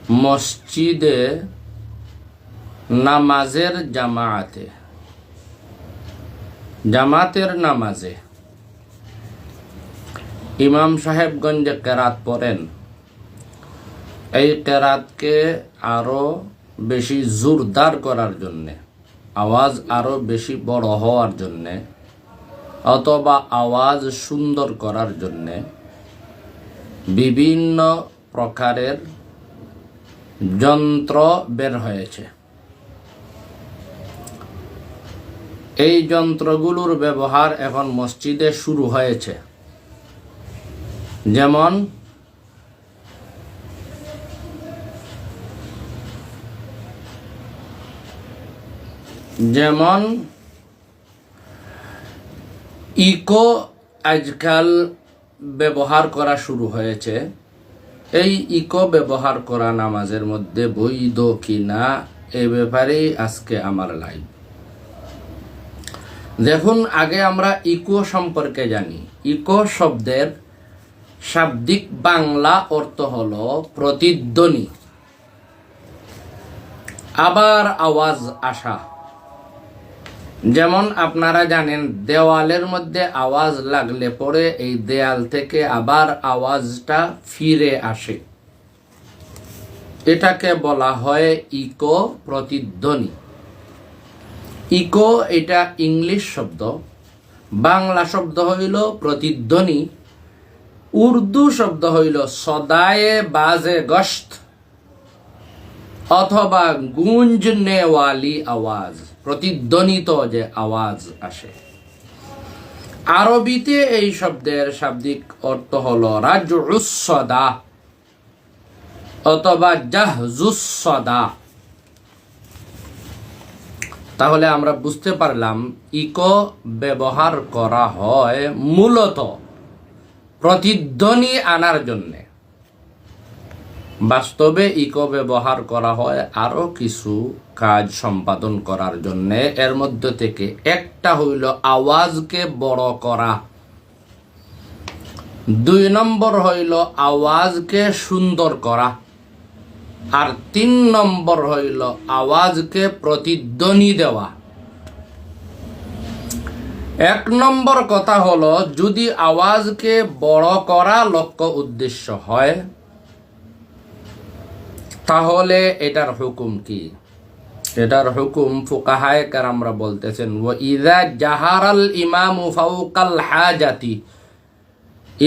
মসজিদে নামাজের জামাতের নামাজে ইমাম সাহেবগঞ্জে কেরাত পড়েন। এই কেরাতকে আরো বেশি জোরদার করার জন্যে, আওয়াজ আরো বেশি বড় হওয়ার জন্যে অথবা আওয়াজ সুন্দর করার জন্যে বিভিন্ন প্রকারের যন্ত্র বের হয়েছে। এই যন্ত্রগুলোর ব্যবহার এখন মসজিদে শুরু হয়েছে। যেমন ইকো আজকাল ব্যবহার করা শুরু হয়েছে। এই ইকো ব্যবহার করা নামাজের মধ্যে বৈধ কিনা এ ব্যাপারেই আজকে আমার লাইভ। দেখুন, আগে আমরা ইকো সম্পর্কে জানি। ইকো শব্দের শাব্দিক বাংলা অর্থ হলো প্রতিধ্বনি, আবার আওয়াজ আসা। যেমন আপনারা জানেন, দেওয়ালের মধ্যে আওয়াজ লাগলে পরে এই দেয়াল থেকে আবার আওয়াজটা ফিরে আসে। এটাকে বলা হয় ইকো, প্রতিধ্বনি। ইকো এটা ইংলিশ শব্দ, বাংলা শব্দ হইল প্রতিধ্বনি, উর্দু শব্দ হইল সদায়ে বাজে গশত অথবা গুঞ্জনেওয়ালি আওয়াজ, প্রতিধ্বনিত যে আওয়াজ আসে। আরবিতে এই শব্দের শাব্দিক অর্থ হলো রাজউস সদা অথবা জাহজুস সদা। তাহলে আমরা বুঝতে পারলাম ইকো ব্যবহার করা হয় মূলত প্রতিধ্বনি আনার জন্যে। বাস্তবে ইকো ব্যবহার করা হয় আরো কিছু কাজ সম্পাদন করার জন্যে। এর মধ্যে থেকে একটা হইল আওয়াজকে বড় করা, 2 নম্বর হইল আওয়াজকে সুন্দর করা, আর 3 নম্বর হইল আওয়াজকে প্রতিধ্বনি দেওয়া। 1 নম্বর কথা হলো, যদি আওয়াজকে বড় করা লক্ষ্য উদ্দেশ্য হয় তাহলে এটার হুকুম কি? এটার হুকুম ফুকাহায়ে কেরামরা বলতেছেন, ওয়া ইযা জাহারাল ইমামু ফাওকাল হাজাতি,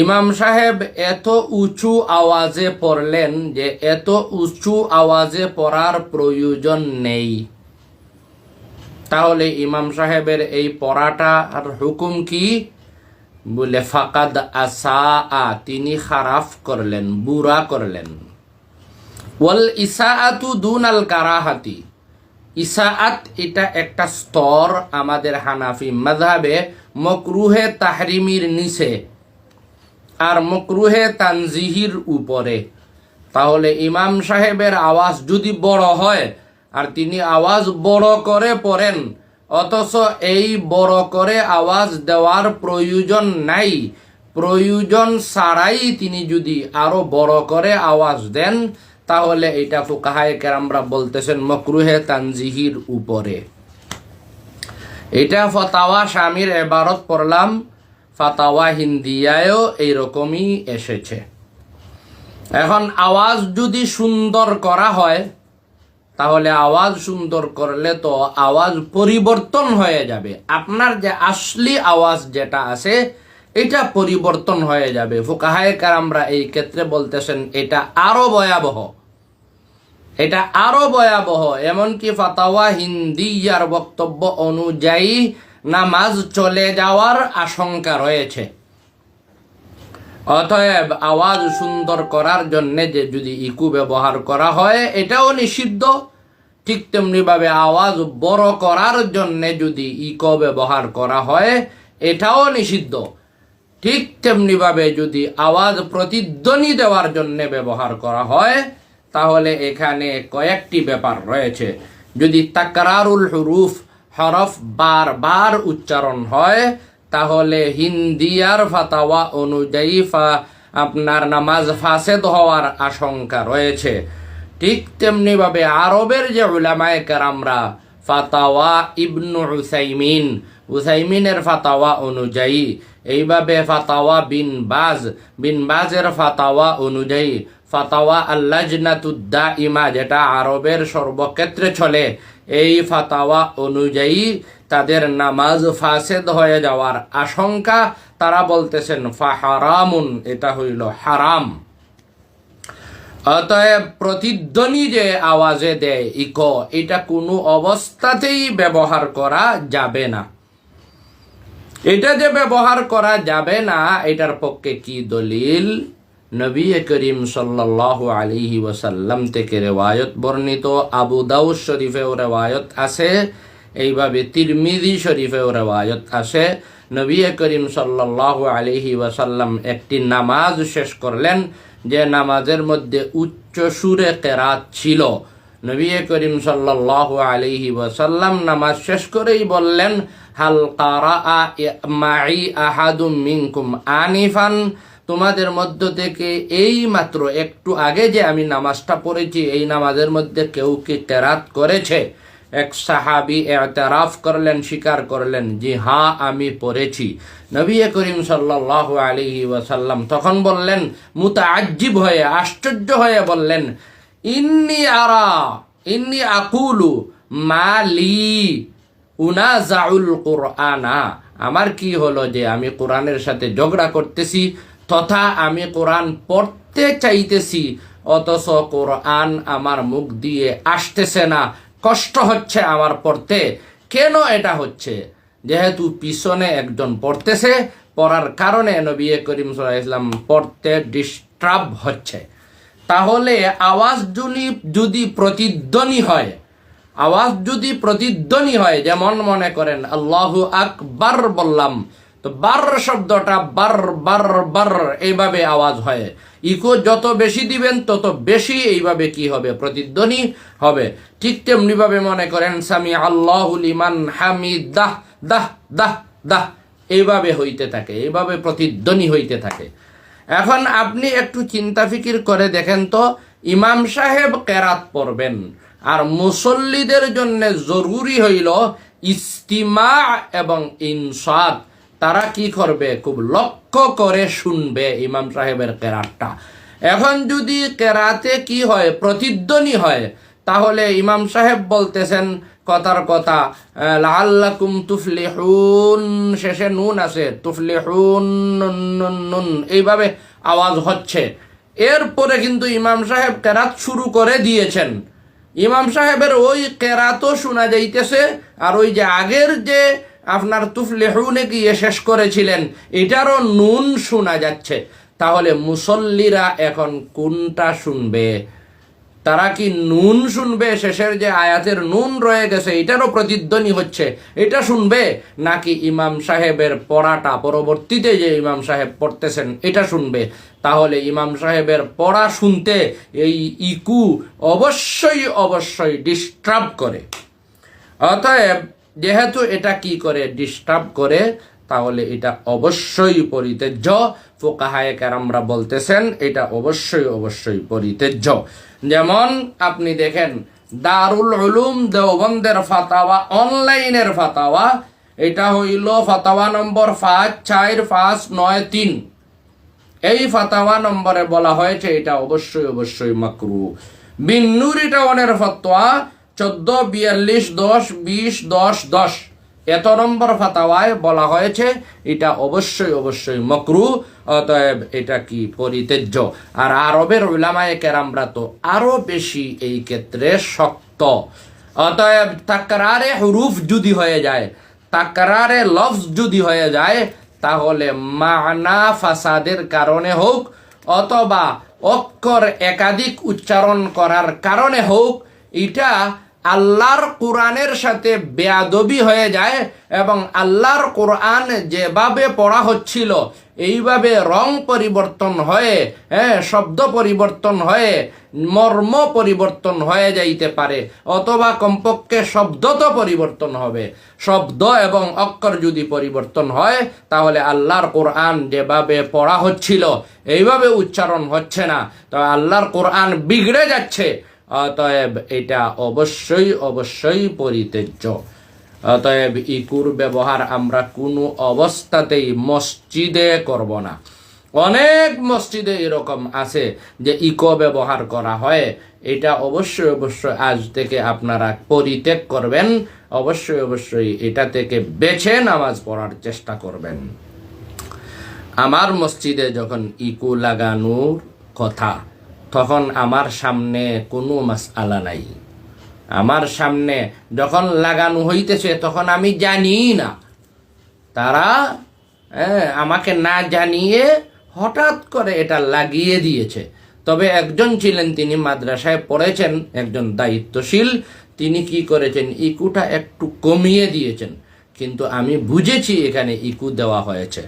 ইমাম সাহেব এত উঁচু আওয়াজে পড়লেন যে এত উঁচু আওয়াজে পড়ার প্রয়োজন নেই, তাহলে ইমাম সাহেবের এই পড়াটার হুকুম কি? বলে ফাকাদ আসা, তিনি খারাপ করলেন, বুরা করলেন। ওয়াল ইসাআতু দুনাল কারাহাতি, ইসাআত এটা একটা স্তর আমাদের হানাফি মাযহাবে মাকরুহে তাহরিমির নিচে আর মাকরুহে তানজিহির উপরে। তাহলে ইমাম সাহেবের আওয়াজ যদি বড় হয় আর তিনি আওয়াজ বড় করে পড়েন, অথচ এই বড় করে আওয়াজ দেওয়ার প্রয়োজন নাই, প্রয়োজন ছাড়াই তিনি যদি আরো বড় করে আওয়াজ দেন, তাহলে এটা ফুকাহায়ে কেরামরা বলতেছেন মাকরুহে তানজিহির উপরে। এটা ফতাওয়া শামির ইবারত পড়লাম, ফাতাওয়া হিন্দিয়ায়ও এইরকমই এসেছে। এখন আওয়াজ যদি সুন্দর করা হয়, তাহলে আওয়াজ সুন্দর করলে তো আওয়াজ পরিবর্তন হয়ে যাবে। আপনার যে আসলি আওয়াজ যেটা আছে এটা পরিবর্তন হয়ে যাবে। ফুকাহায়ে কেরামরা এই ক্ষেত্রে বলতেছেন এটা আরো ভয়াবহ, এটা আরো ভয়াবহ। এমনকি ফাতাওয়া হিন্দিয়ার বক্তব্য অনুযায়ী নামাজ চলে যাওয়ার আশঙ্কা রয়েছে। অতএব আওয়াজ সুন্দর করার জন্য যে যদি ইকো ব্যবহার করা হয় এটাও নিষিদ্ধ, ঠিক তেমনি ভাবে আওয়াজ বড় করার জন্য যদি ইকো ব্যবহার করা হয় এটাও নিষিদ্ধ। ঠিক তেমনি ভাবে যদি আওয়াজ প্রতিধ্বনি দেওয়ার জন্য ব্যবহার করা হয় তাহলে এখানে কয়েকটি ব্যাপার রয়েছে। যদি তাকরারুল হুরুফ, হরফ বারবার উচ্চারণ হয়, তাহলে হিন্দিয়ার ফাতাওয়া অনুযায়ী আপনার নামাজ ফাসেদ হওয়ার আশঙ্কা রয়েছে। ঠিক তেমনিভাবে আরবের যে উলামায়ে কেরামরা ফাতাওয়া ইবনু উসাইমিনের ফাতাওয়া অনুযায়ী, এইভাবে ফাতাওয়া বিন বাজের ফাতাওয়া অনুযায়ী, ফাতাওয়া আল্লাজনাতুদ দাইমা যেটা আরবের সর্বক্ষেত্রে চলে, এই ফাতাওয়া অনুযায়ী তাদের নামাজ ফাসেদ হয়ে যাওয়ার আশঙ্কা। তারা বলতেছেন ফাহারামুন, এটা হইল হারাম। অতএব প্রতিধ্বনি যে আওয়াজে দেয় ইকো, এটা কোনো অবস্থাতেই ব্যবহার করা যাবে না। এটা যে ব্যবহার করা যাবে না, এটার পক্ষে কি দলিল? নবী করিম সাল্লাল্লাহু আলাইহি ওয়াসাল্লাম থেকে রেওয়ায়ত বর্ণিত, আবু দাউদ শরীফেও রেওয়ায়ত আছে, এইভাবে তিরমিজি শরীফেও রেওয়ায়ত আছে। নবী করিম সাল্লাল্লাহু আলাইহি ওয়াসাল্লাম একটি নামাজ শেষ করলেন, যে নামাজের মধ্যে উচ্চ সুরে কেরাত ছিল। নবী করিম সাল্লাল্লাহু আলাইহি ওয়াসাল্লাম নামাজ শেষ করেই বললেন, হাল কারাআ মাই আহাদুম মিনকুম আনিফান, তোমাদের মধ্য থেকে এই মাত্র একটু আগে যে আমি নামাজটা পড়েছি, এই নামাজের মধ্যে কেউ কি কেরাত করেছে? এক সাহাবী ইতিরাফ করলেন, স্বীকার করলেন, জি হ্যাঁ আমি পড়েছি। নবী করিম সাল্লাল্লাহু আলাইহি ওয়াসাল্লাম তখন বললেন, মুতাআজ্জিব হয়ে, আশ্চর্য হয়ে বললেন, ইন্নি আকুলু মা লি উনাজাউল কুরআনা, আমার কি হলো যে আমি কোরআনের সাথে ঝগড়া করতেছি, তথা আমি কোরআন পড়তে চাইতেছি, অথচ কোরআন আমার মুখ দিয়ে আসতেছে না, কষ্ট হচ্ছে আমার পড়তে। কেন এটা হচ্ছে? যেহেতু পিছনে একজন পড়তেছে, পড়ার কারণে নবী করিম সাল্লাল্লাহু আলাইহি ওয়াসাল্লাম পড়তে ডিস্টার্ব হচ্ছে। তাহলে আওয়াজ যদি প্রতিধ্বনি হয়, যেমন মনে করেন আল্লাহু আকবার বললাম, তো বার শব্দটা বার এইভাবে আওয়াজ হয়। ইকো যত বেশি দিবেন তত বেশি এইভাবে কি হবে? প্রতিধ্বনি হবে। ঠিক তেমনি ভাবে মনে করেন সামি আল্লাহু লিমান হামিদাহ, দাহ দাহ দাহ, এইভাবে হইতে থাকে, এইভাবে প্রতিধ্বনি হইতে থাকে। এখন আপনি একটু চিন্তা ফিকির করে দেখেন তো, ইমাম সাহেব কেরাত পড়বেন, আর মুসল্লিদের জন্য জরুরি হইল ইস্তিমা এবং ইনসাত। তারা কি করবে? খুব লক্ষ্য করে শুনবে ইমাম সাহেবের কেরাতটা। এখন যদি কেরাতে কি হয়? প্রতিধ্বনি হয়, তাহলে ইমাম সাহেব বলতেছেন কথার কথা, লাআল্লাকুম তুফলিহুন, শেষে নুন আছে, তুফলিহুন নুন, এইভাবে আওয়াজ হচ্ছে। এরপরে কিন্তু ইমাম সাহেব কেরাত শুরু করে দিয়েছেন। ইমাম সাহেবের ওই কেরাতও শোনা যাইতেছে, আর ওই যে আগের যে আপনার তুফলিহুনে গিয়ে শেষ করেছিলেন, এটারও নুন শোনা যাচ্ছে। তাহলে মুসল্লিরা এখন কোনটা শুনবে? তারা কি নুন শুনবে? শেষের যে আয়াতের নুন রয়ে গেছে, এটারও প্রতিধ্বনি হচ্ছে, এটা শুনবে? নাকি ইমাম সাহেবের পড়াটা, পরবর্তীতে যে ইমাম সাহেব পড়তেছেন, এটা শুনবে? তাহলে ইমাম সাহেবের পড়া শুনতে এই ইকু অবশ্যই ডিস্টার্ব করে। অতএব যেহেতু এটা কি করে? ডিস্টার্ব করে, তাহলে এটা অবশ্যই পরিত্যাজ্য। ফুকাহায়ে কেরামরা বলতেছেন এটা অবশ্যই পরিত্যাজ্য। যেমন আপনি দেখেন দারুল উলুম দেওবন্দের ফাতাওয়া, অনলাইনের ফাতাওয়া, এটা হইল ফাতাওয়া নম্বর 54593। এই ফাতাওয়া নম্বরে বলা হয়েছে এটা অবশ্যই মাকরু। বিন নুরি টাউনের ফতোয়া 1442102010, এত নম্বর ফাতাওয়ায় বলা হয়েছে এটা অবশ্যই মাকরু। অতএব এটা কি? পরিত্যাজ্য। আর আরবের উলামায়ে কেরামরা তো আরো বেশি এই ক্ষেত্রে শক্ত। অতএব তাকরারে হুরুফ যদি হয়ে যায়, তাকরারে লফজ যদি হয়ে যায়, তাহলে মানা ফাসাদের কারণে হোক অথবা অক্ষর একাধিক উচ্চারণ করার কারণে হোক, এটা আল্লাহর কোরআনের সাথে বেয়াদবি হয়ে যায় এবং আল্লাহর কোরআন যেভাবে পড়া হচ্ছিল এইভাবে রং পরিবর্তন হয়ে, শব্দ পরিবর্তন হয়ে, মর্ম পরিবর্তন হয়ে যাইতে পারে, অথবা কমপক্ষে শব্দ তো পরিবর্তন হবে। শব্দ এবং অক্ষর যদি পরিবর্তন হয়, তাহলে আল্লাহর কোরআন যেভাবে পড়া হচ্ছিল এইভাবে উচ্চারণ হচ্ছে না, তো আল্লাহর কোরআন বিগড়ে যাচ্ছে। অতএব এটা অবশ্যই অবশ্যই পরিত্যাজ্য। অতএব ইকুর ব্যবহার আমরা কোনো অবস্থাতেই মসজিদে করব না। অনেক মসজিদে এরকম আছে যে ইকো ব্যবহার করা হয়, এটা অবশ্যই অবশ্যই আজ থেকে আপনারা পরিত্যাগ করবেন। অবশ্যই অবশ্যই এটা থেকে বেছে নামাজ পড়ার চেষ্টা করবেন। আমার মসজিদে যখন ইকো লাগানোর কথা, তখন আমার সামনে কোনো মাসআলা নাই। আমার সামনে যখন লাগানো হইতেছে তখন আমি জানি না, তারা আমাকে না জানিয়ে হঠাৎ করে এটা লাগিয়ে দিয়েছে। তবে একজন ছিলেন, তিনি মাদ্রাসায় পড়েছেন, একজন দায়িত্বশীল, তিনি কি করেছেন, ইকুটা একটু কমিয়ে দিয়েছেন। কিন্তু আমি বুঝেছি এখানে ইকু দেওয়া হয়েছে।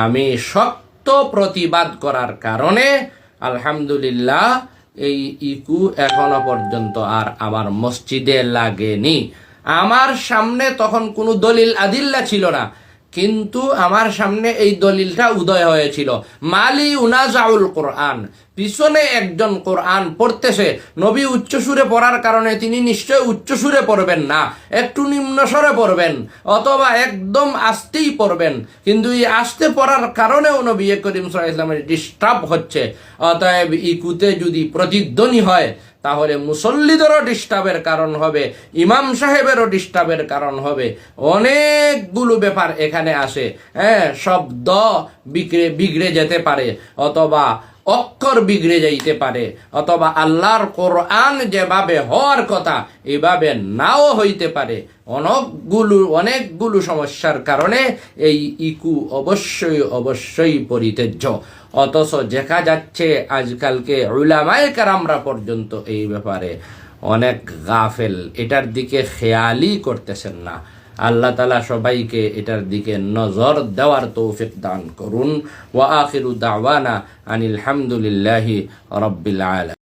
আমি শক্ত প্রতিবাদ করার কারণে আলহামদুলিল্লাহ এই ইকু এখনো পর্যন্ত আর আমার মসজিদে লাগেনি। আমার সামনে তখন কোনো দলিল আদিল্লা ছিল না, কিন্তু আমার সামনে এই দলিলটা উদয় হয়েছিল। মালি উনাজাউল কোরআন, পিছনে একজন কোরআন পড়তেছে, নবী উচ্চসুরে পড়ার কারণে তিনি নিশ্চয় উচ্চসুরে পড়বেন না, একটু নিম্ন স্বরে পড়বেন অথবা একদম আস্তেই পড়বেন, কিন্তু এই আস্তে পড়ার কারণেও নবী করিম সাল্লাল্লাহু আলাইহি ওয়াসাল্লামের ডিস্টার্ব হচ্ছে। অতএব ইকুতে যদি প্রতিধ্বনি হয় তাহলে মুসল্লিদেরও ডিস্টার্বের কারণ হবে, ইমাম সাহেবেরও ডিস্টার্বের কারণ হবে। অনেকগুলো ব্যাপার এখানে আসে। শব্দ বিগড়ে যেতে পারে, অথবা অক্ষর বিগড়ে যাইতে পারে, অথবা আল্লাহর কোরআন যেভাবে হওয়ার কথা এভাবে নাও হইতে পারে। অনেকগুলো সমস্যার কারণে এই ইকু অবশ্যই অবশ্যই পরিত্যাজ্য। অথচ দেখা যাচ্ছে আজকালকে উলামায়ে কেরামরা পর্যন্ত এই ব্যাপারে অনেক গাফেল, এটার দিকে খেয়ালই করতেছেন না। আল্লাহ তাআলা সবাইকে এটার দিকে নজর দেওয়ার তৌফিক দান করুন। ওয়া আখিরু দাওয়ানা আনিল হামদুলিল্লাহি রাব্বিল আলামিন।